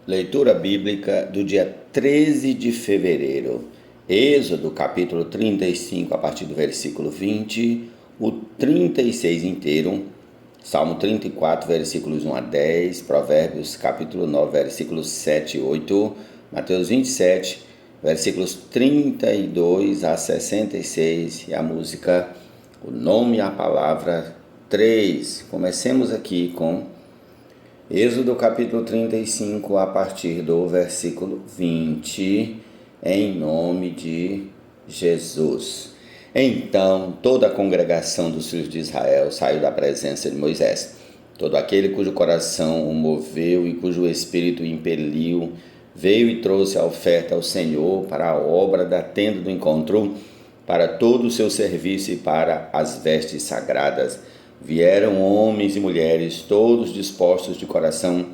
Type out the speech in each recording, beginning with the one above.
Leitura bíblica do dia 13 de fevereiro. Êxodo, capítulo 35, a partir do versículo 20, o 36 inteiro, Salmo 34, versículos 1 a 10, Provérbios, capítulo 9, versículos 7 e 8, Mateus 27, versículos 32 a 66, e a música O Nome e a Palavra 3. Comecemos aqui com Êxodo capítulo 35, a partir do versículo 20, em nome de Jesus. Então toda a congregação dos filhos de Israel saiu da presença de Moisés. Todo aquele cujo coração o moveu e cujo espírito o impeliu, veio e trouxe a oferta ao Senhor para a obra da tenda do encontro, para todo o seu serviço e para as vestes sagradas. Vieram homens e mulheres, todos dispostos de coração,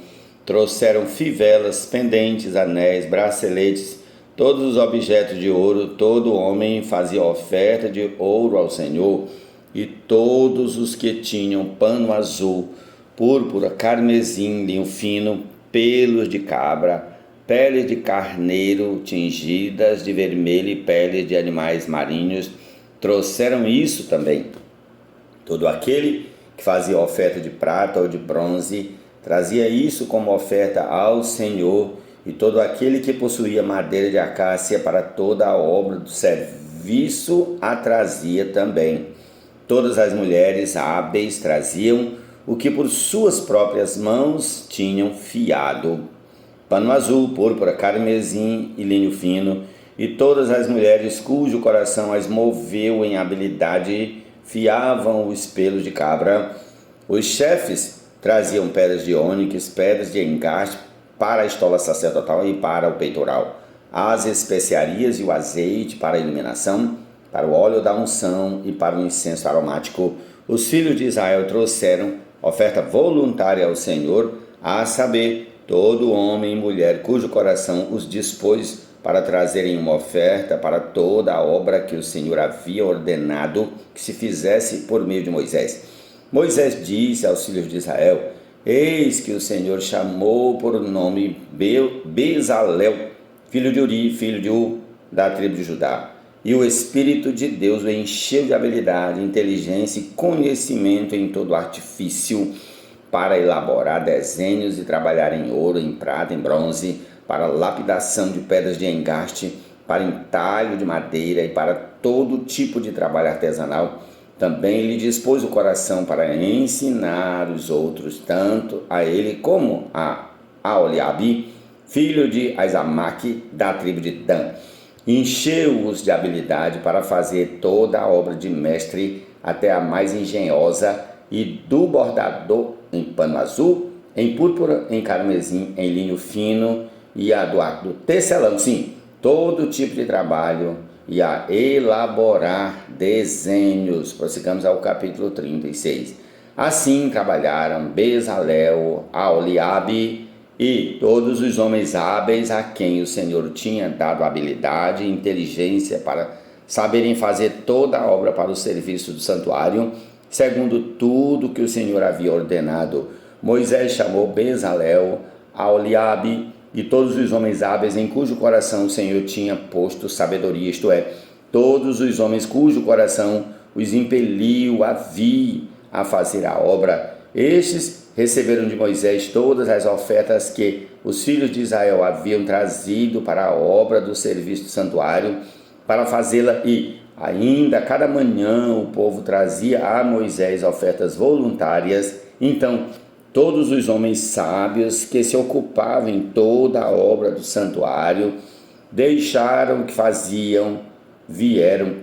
trouxeram fivelas, pendentes, anéis, braceletes, todos os objetos de ouro. Todo homem fazia oferta de ouro ao Senhor, e todos os que tinham pano azul, púrpura, carmesim, linho fino, pelos de cabra, peles de carneiro tingidas de vermelho e peles de animais marinhos, trouxeram isso também. Todo aquele que fazia oferta de prata ou de bronze trazia isso como oferta ao Senhor, e todo aquele que possuía madeira de acácia para toda a obra do serviço a trazia também. Todas as mulheres hábeis traziam o que por suas próprias mãos tinham fiado: pano azul, púrpura, carmesim e linho fino. E todas as mulheres cujo coração as moveu em habilidade fiavam os pelos de cabra. Os chefes traziam pedras de ônix, pedras de engaste para a estola sacerdotal e para o peitoral, as especiarias e o azeite para a iluminação, para o óleo da unção e para o incenso aromático. Os filhos de Israel trouxeram oferta voluntária ao Senhor, a saber, todo homem e mulher cujo coração os dispôs para trazerem uma oferta para toda a obra que o Senhor havia ordenado que se fizesse por meio de Moisés. Moisés disse aos filhos de Israel: Eis que o Senhor chamou por nome Bezalel, filho de Uri, filho de U, da tribo de Judá. E o Espírito de Deus o encheu de habilidade, inteligência e conhecimento em todo artifício, para elaborar desenhos e trabalhar em ouro, em prata, em bronze, para lapidação de pedras de engaste, para entalho de madeira e para todo tipo de trabalho artesanal. Também lhe dispôs o coração para ensinar os outros, tanto a ele como a Aholiabe, filho de Aizamaque, da tribo de Dan. Encheu-os de habilidade para fazer toda a obra de mestre, até a mais engenhosa, e do bordador em pano azul, em púrpura, em carmesim, em linho fino, e a do tecelão, sim, todo tipo de trabalho, e a elaborar desenhos. Prossigamos ao capítulo 36. Assim trabalharam Bezalel, Aholiabe e todos os homens hábeis a quem o Senhor tinha dado habilidade e inteligência para saberem fazer toda a obra para o serviço do santuário, segundo tudo que o Senhor havia ordenado. Moisés chamou Bezalel, Aholiabe e todos os homens hábeis em cujo coração o Senhor tinha posto sabedoria, isto é, todos os homens cujo coração os impeliu a fazer a obra. Estes receberam de Moisés todas as ofertas que os filhos de Israel haviam trazido para a obra do serviço do santuário, para fazê-la, e ainda cada manhã o povo trazia a Moisés ofertas voluntárias. Então todos os homens sábios que se ocupavam em toda a obra do santuário deixaram o que faziam, vieram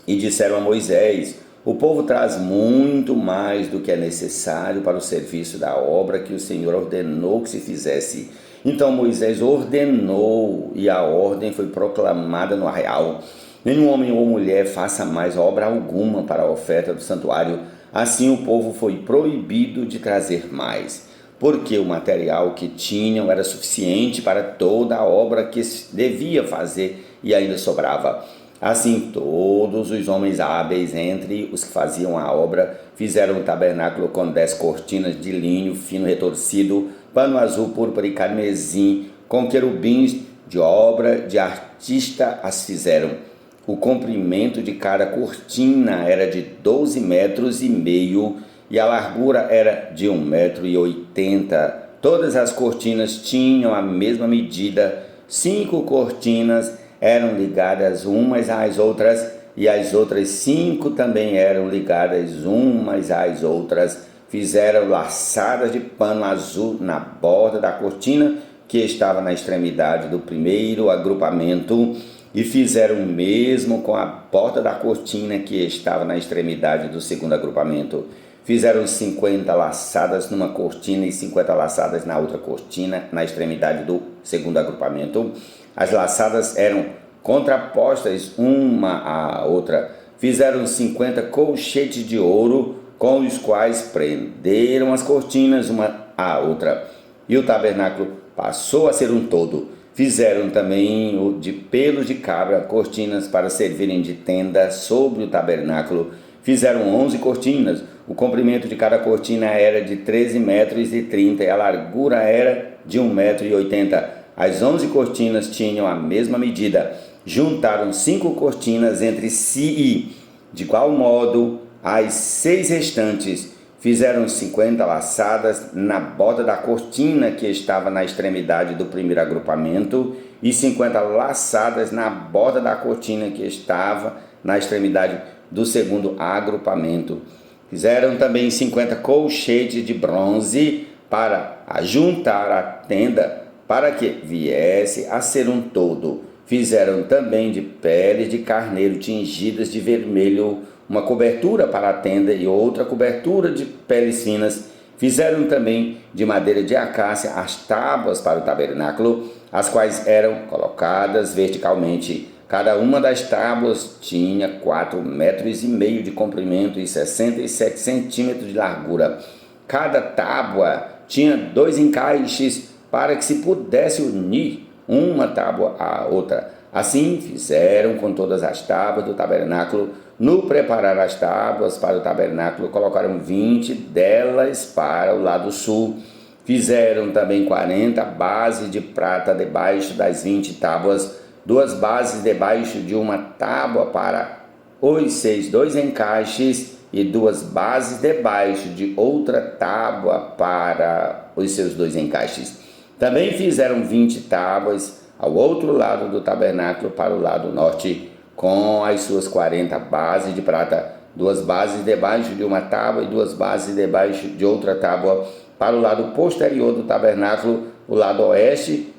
e disseram a Moisés: o povo traz muito mais do que é necessário para o serviço da obra que o Senhor ordenou que se fizesse. Então Moisés ordenou, e a ordem foi proclamada no arraial: nenhum homem ou mulher faça mais obra alguma para a oferta do santuário. Assim o povo foi proibido de trazer mais, porque o material que tinham era suficiente para toda a obra que se devia fazer, e ainda sobrava. Assim todos os homens hábeis entre os que faziam a obra fizeram o tabernáculo com 10 cortinas de linho fino retorcido, pano azul, púrpura e carmesim, com querubins de obra de artista as fizeram. O comprimento de cada cortina era de 12,5 metros e a largura era de 1,80 m. Todas as cortinas tinham a mesma medida. 5 cortinas eram ligadas umas às outras e as outras 5 também eram ligadas umas às outras. Fizeram laçadas de pano azul na borda da cortina que estava na extremidade do primeiro agrupamento e fizeram o mesmo com a borda da cortina que estava na extremidade do segundo agrupamento. Fizeram 50 laçadas numa cortina e 50 laçadas na outra cortina, na extremidade do segundo agrupamento. As laçadas eram contrapostas uma à outra. Fizeram 50 colchetes de ouro, com os quais prenderam as cortinas uma à outra. E o tabernáculo passou a ser um todo. Fizeram também de pelos de cabra cortinas para servirem de tenda sobre o tabernáculo. Fizeram 11 cortinas. O comprimento de cada cortina era de 13,30 metros e a largura era de 1,80 m. As 11 cortinas tinham a mesma medida. Juntaram 5 cortinas entre si e, de igual modo, as 6 restantes. Fizeram 50 laçadas na borda da cortina que estava na extremidade do primeiro agrupamento e 50 laçadas na borda da cortina que estava na extremidade do segundo agrupamento. Fizeram também 50 colchetes de bronze para ajuntar a tenda, para que viesse a ser um todo. Fizeram também de peles de carneiro tingidas de vermelho uma cobertura para a tenda e outra cobertura de peles finas. Fizeram também de madeira de acácia as tábuas para o tabernáculo, as quais eram colocadas verticalmente. Cada uma das tábuas tinha 4,5 metros de comprimento e 67 centímetros de largura. Cada tábua tinha 2 encaixes para que se pudesse unir uma tábua à outra. Assim fizeram com todas as tábuas do tabernáculo. No preparar as tábuas para o tabernáculo, colocaram 20 delas para o lado sul. Fizeram também 40 bases de prata debaixo das 20 tábuas, 2 bases debaixo de uma tábua para os 2 encaixes e 2 bases debaixo de outra tábua para os seus 2 encaixes. Também fizeram 20 tábuas ao outro lado do tabernáculo para o lado norte, com as suas 40 bases de prata, 2 bases debaixo de uma tábua e 2 bases debaixo de outra tábua para o lado posterior do tabernáculo, o lado oeste.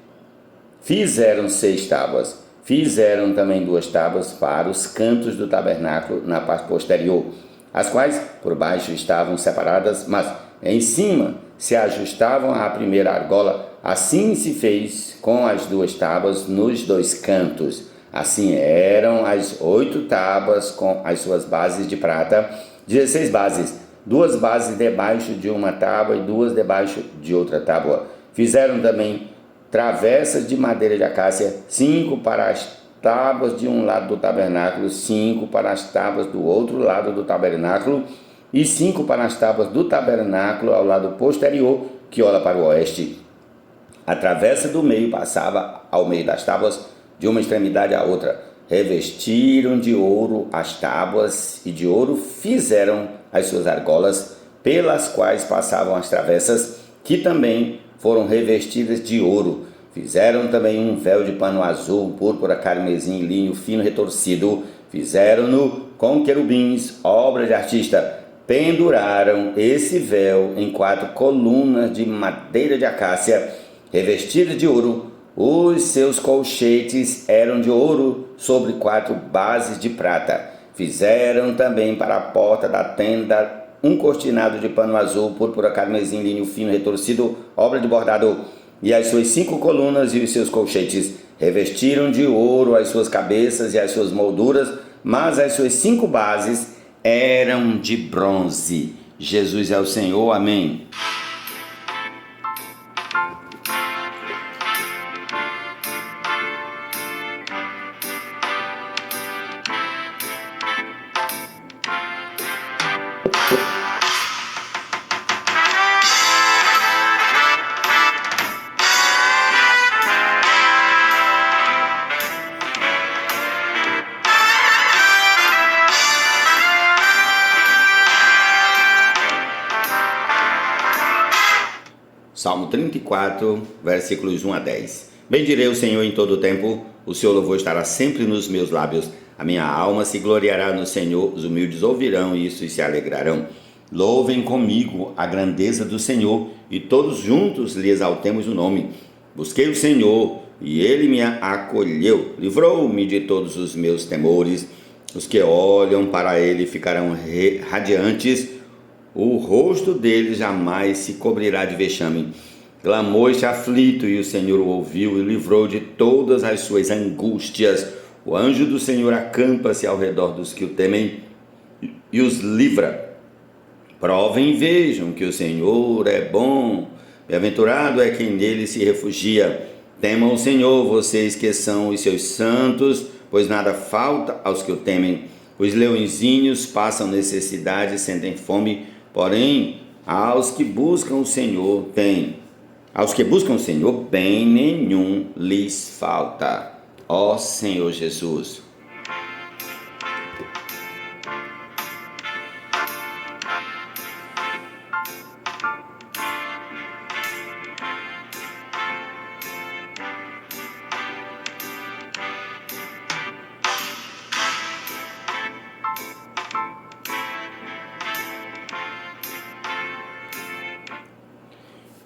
Fizeram 6 tábuas. Fizeram também 2 tábuas para os cantos do tabernáculo na parte posterior, as quais por baixo estavam separadas, mas em cima se ajustavam à primeira argola. Assim se fez com as 2 tábuas nos 2 cantos. Assim eram as 8 tábuas com as suas bases de prata, 16 bases, 2 bases debaixo de uma tábua e 2 debaixo de outra tábua. Fizeram também travessas de madeira de acácia, 5 para as tábuas de um lado do tabernáculo, 5 para as tábuas do outro lado do tabernáculo e 5 para as tábuas do tabernáculo ao lado posterior, que olha para o oeste. A travessa do meio passava ao meio das tábuas, de uma extremidade à outra. Revestiram de ouro as tábuas e de ouro fizeram as suas argolas, pelas quais passavam as travessas, que também foram revestidas de ouro. Fizeram também um véu de pano azul, púrpura, carmesim, linho fino retorcido. Fizeram-no com querubins, obra de artista. Penduraram esse véu em 4 colunas de madeira de acácia, revestidas de ouro. Os seus colchetes eram de ouro sobre 4 bases de prata. Fizeram também para a porta da tenda um cortinado de pano azul, púrpura, carmesim, linho fino retorcido, obra de bordado. E as suas 5 colunas e os seus colchetes revestiram de ouro as suas cabeças e as suas molduras, mas as suas 5 bases eram de bronze. Jesus é o Senhor, amém. Salmo 34, versículos 1 a 10. Bendirei o Senhor em todo o tempo, o seu louvor estará sempre nos meus lábios. A minha alma se gloriará no Senhor, os humildes ouvirão isso e se alegrarão. Louvem comigo a grandeza do Senhor, e todos juntos lhe exaltemos o nome. Busquei o Senhor, e ele me acolheu, livrou-me de todos os meus temores. Os que olham para ele ficarão radiantes, o rosto deles jamais se cobrirá de vexame. Clamou este aflito, e o Senhor o ouviu e livrou de todas as suas angústias. O anjo do Senhor acampa-se ao redor dos que o temem e os livra. Provem e vejam que o Senhor é bom. Bem-aventurado é quem nele se refugia. Temam o Senhor, vocês que são os seus santos, pois nada falta aos que o temem. Os leõezinhos passam necessidade e sentem fome, porém aos que buscam o Senhor bem nenhum lhes falta. Ó Senhor Jesus.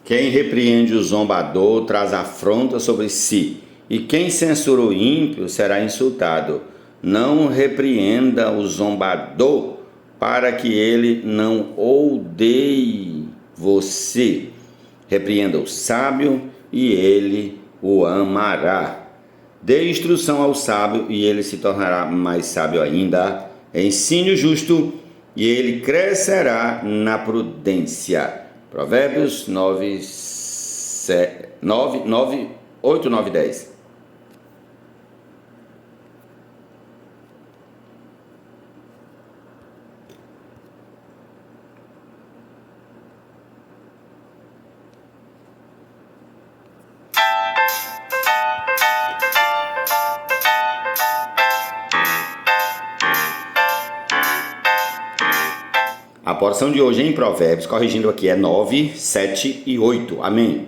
Quem repreende o zombador traz afronta sobre si, e quem censura o ímpio será insultado. Não repreenda o zombador, para que ele não odeie você. Repreenda o sábio, e ele o amará. Dê instrução ao sábio, e ele se tornará mais sábio ainda. Ensine o justo, e ele crescerá na prudência. Provérbios 8, 9 e 10. A porção de hoje em Provérbios, corrigindo aqui, é 9, 7 e 8. Amém.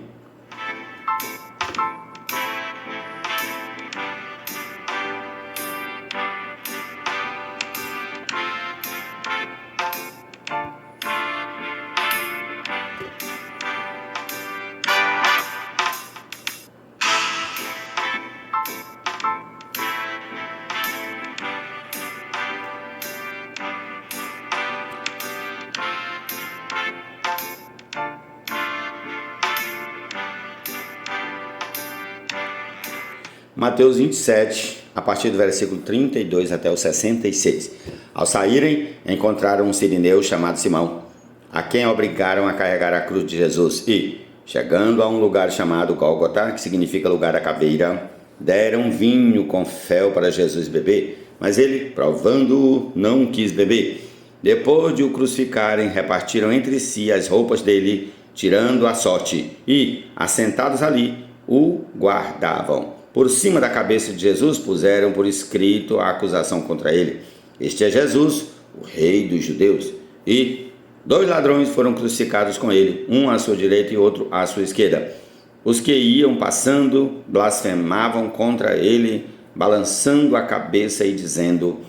Mateus 27, a partir do versículo 32 até o 66. Ao saírem, encontraram um sirineu chamado Simão, a quem obrigaram a carregar a cruz de Jesus e, chegando a um lugar chamado Gólgota, que significa lugar da caveira, deram vinho com fel para Jesus beber, mas ele, provando-o, não quis beber. Depois de o crucificarem, repartiram entre si as roupas dele, tirando a sorte, e, assentados ali, o guardavam. Por cima da cabeça de Jesus puseram por escrito a acusação contra ele: este é Jesus, o rei dos judeus. E 2 ladrões foram crucificados com ele, um à sua direita e outro à sua esquerda. Os que iam passando blasfemavam contra ele, balançando a cabeça e dizendo: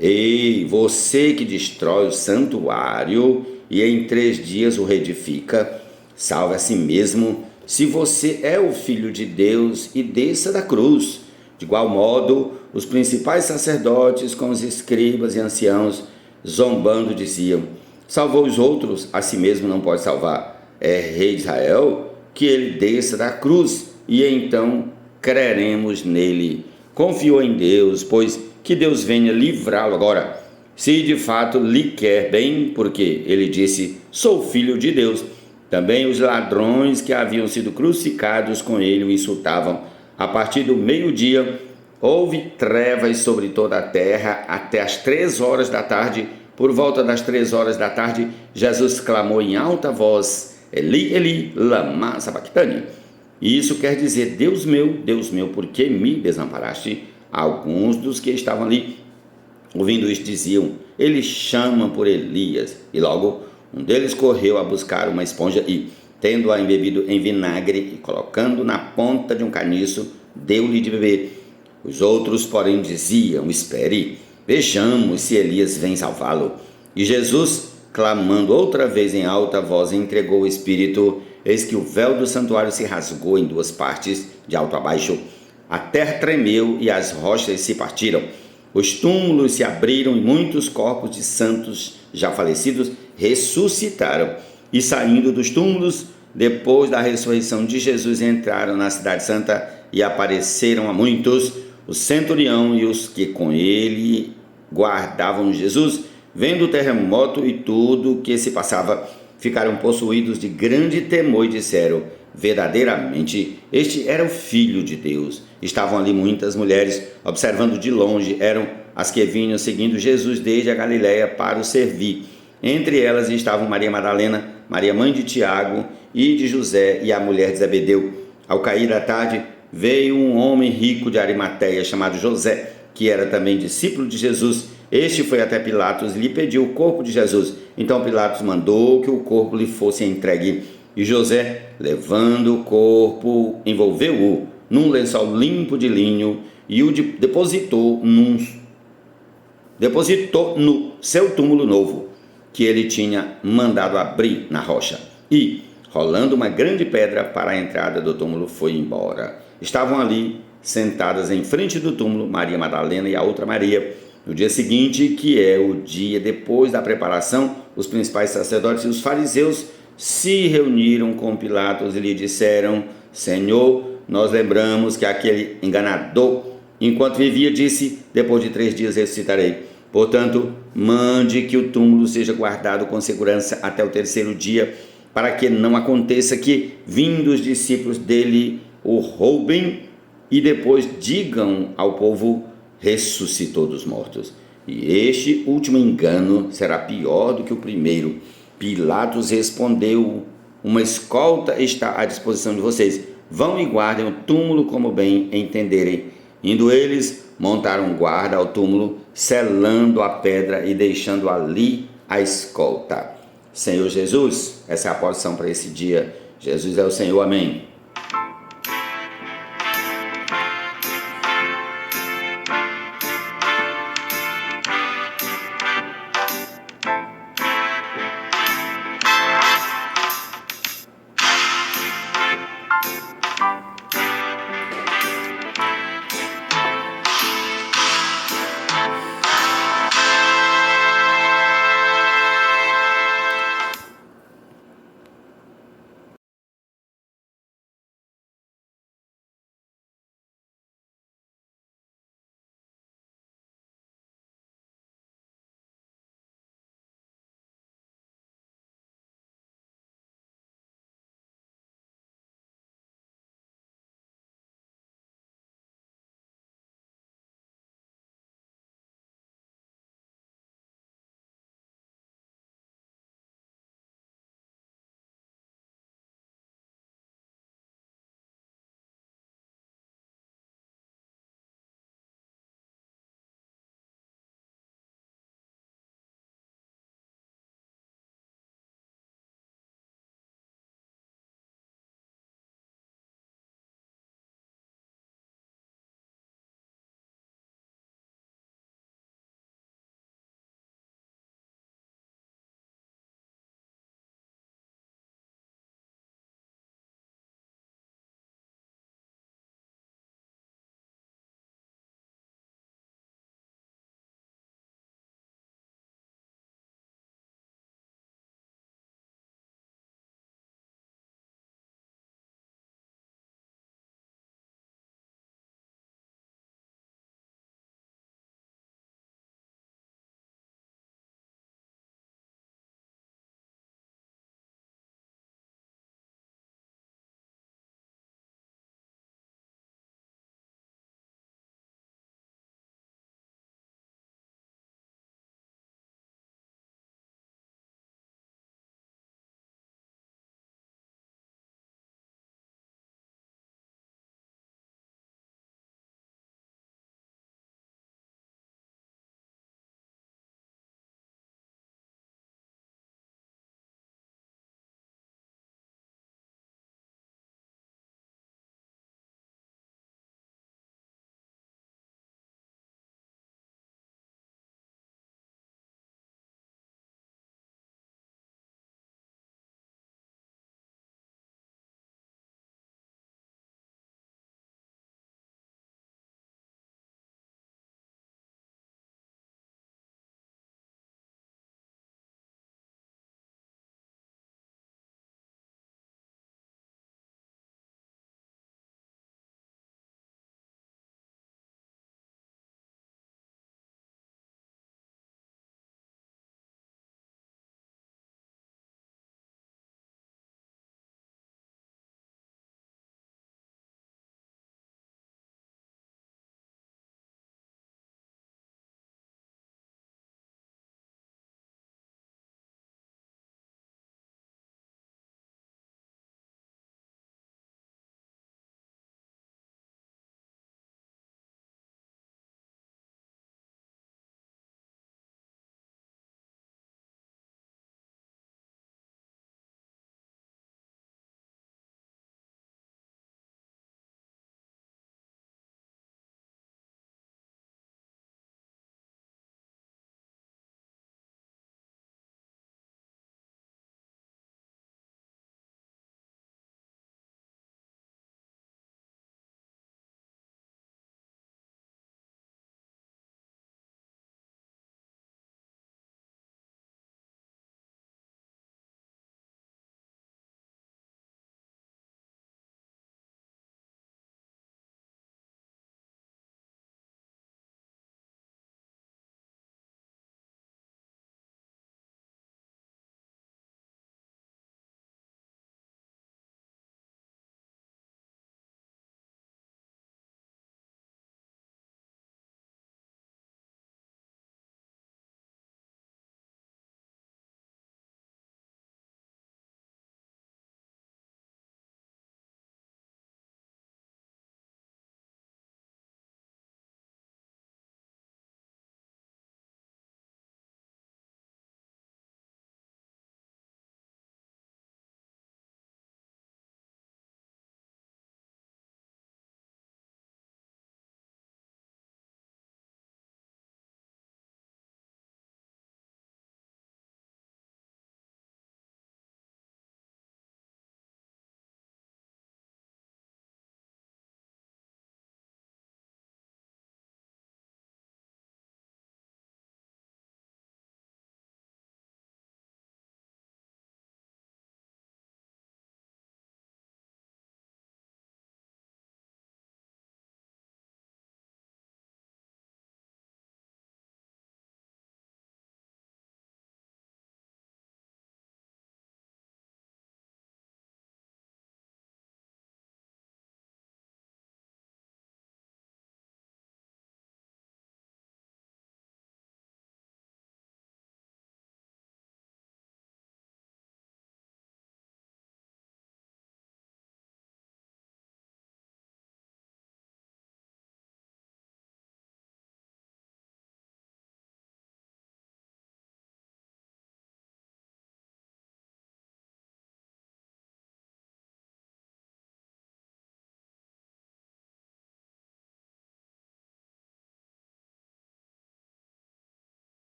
ei, você que destrói o santuário e em 3 dias o reedifica, salve a si mesmo, se você é o Filho de Deus, e desça da cruz. De igual modo, os principais sacerdotes com os escribas e anciãos, zombando, diziam: salvou os outros, a si mesmo não pode salvar. É rei de Israel? Que ele desça da cruz, e então creremos nele. Confiou em Deus, pois que Deus venha livrá-lo agora, se de fato lhe quer bem, porque ele disse: sou filho de Deus. Também os ladrões que haviam sido crucificados com ele o insultavam. A partir do meio-dia, houve trevas sobre toda a terra até as 3 horas da tarde. Por volta das 3 horas da tarde, Jesus clamou em alta voz: Eli, Eli, lama sabachthani. E isso quer dizer: Deus meu, por que me desamparaste? Alguns dos que estavam ali, ouvindo isto, diziam: ele chama por Elias. E logo um deles correu a buscar uma esponja e, tendo-a embebido em vinagre e colocando na ponta de um caniço, deu-lhe de beber. Os outros, porém, diziam: espere, vejamos se Elias vem salvá-lo. E Jesus, clamando outra vez em alta voz, entregou o Espírito. Eis que o véu do santuário se rasgou em duas partes, de alto a baixo. A terra tremeu e as rochas se partiram. Os túmulos se abriram e muitos corpos de santos já falecidos ressuscitaram. E saindo dos túmulos, depois da ressurreição de Jesus, entraram na cidade santa e apareceram a muitos. O centurião e os que com ele guardavam Jesus, vendo o terremoto e tudo o que se passava, ficaram possuídos de grande temor e disseram: verdadeiramente, este era o Filho de Deus. Estavam ali muitas mulheres, observando de longe, eram as que vinham seguindo Jesus desde a Galiléia para o servir. Entre elas estavam Maria Madalena, Maria mãe de Tiago e de José, e a mulher de Zebedeu. Ao cair da tarde, veio um homem rico de Arimateia, chamado José, que era também discípulo de Jesus. Este foi até Pilatos e lhe pediu o corpo de Jesus. Então Pilatos mandou que o corpo lhe fosse entregue. E José, levando o corpo, envolveu-o num lençol limpo de linho e o depositou no seu túmulo novo, que ele tinha mandado abrir na rocha. E, rolando uma grande pedra para a entrada do túmulo, foi embora. Estavam ali, sentadas em frente do túmulo, Maria Madalena e a outra Maria. No dia seguinte, que é o dia depois da preparação, os principais sacerdotes e os fariseus se reuniram com Pilatos e lhe disseram: Senhor, nós lembramos que aquele enganador, enquanto vivia, disse: depois de 3 dias ressuscitarei. Portanto, mande que o túmulo seja guardado com segurança até o 3º dia, para que não aconteça que, vindo os discípulos dele, o roubem e depois digam ao povo: ressuscitou dos mortos. E este último engano será pior do que o primeiro. Pilatos respondeu: uma escolta está à disposição de vocês. Vão e guardem o túmulo como bem entenderem. Indo eles, montaram guarda ao túmulo, selando a pedra e deixando ali a escolta. Senhor Jesus, essa é a porção para esse dia. Jesus é o Senhor, amém.